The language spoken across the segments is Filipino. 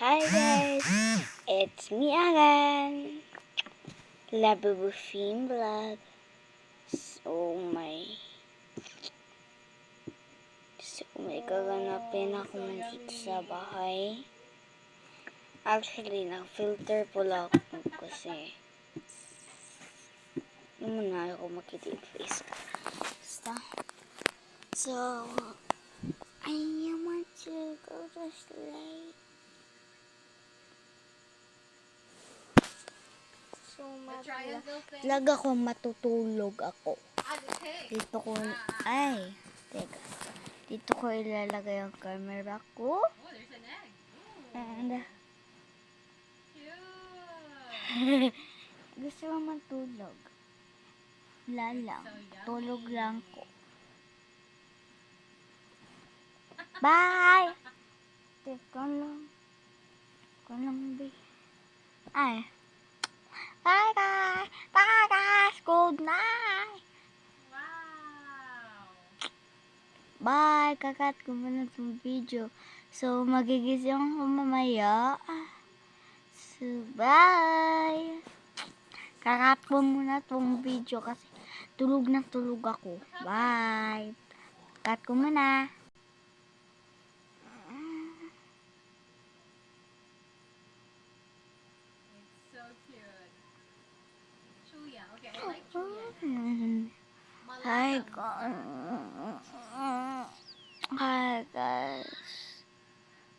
Hi guys, it's me again, Labubu Film Vlog. So may gaganapin ako dito sa bahay. Actually, nag-filter pula ako kasi muna ako makita yung face ko. Basta. So, I want to go to sleep. So, talaga ko matutulog ako. Dito ko, teka. Dito ko ilalagay ang camera ko. Oh, there's an egg. And, Cute. gusto mo matulog. Wala lang. Tulog lang ko. Bye! Teka lang. Be. Ay. Bye guys! Bye guys! Good night! Wow. Bye! Kakat ko muna itong video. So, magigising ako mamaya. So, bye! Kakat ko muna itong video kasi tulog na tulog ako. Bye! Kakat ko muna. It's so cute. Chuya. Okay, I like Chuya. Hi guys.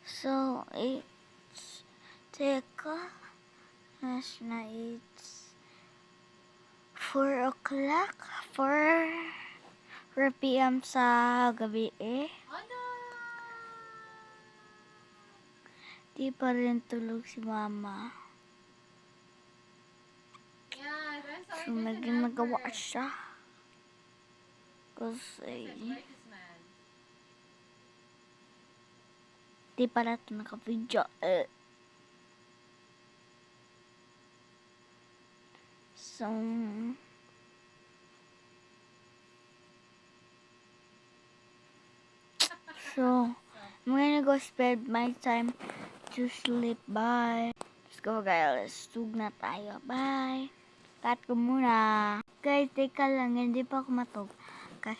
So it's it's 4 o'clock, 4 p.m. sa gabi Ano? Di pa rin tulog si mama. Yeah, I'm sorry. So There's an nagawa advert. siya. This Kasi advertisement. di pa natin naka-video. So, I'm gonna go spend my time to sleep. Bye. Let's go guys. Tug na tayo. Bye. Cut ko muna. Guys, teka lang. Hindi pa ako matug. Kasi,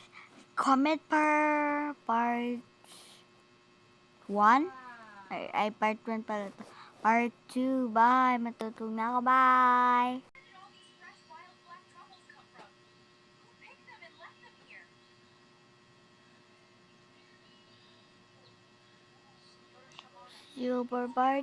comment per part 1. Ay, part 1 pala to. Part 2. Bye. Matutug na ako. Bye. Super part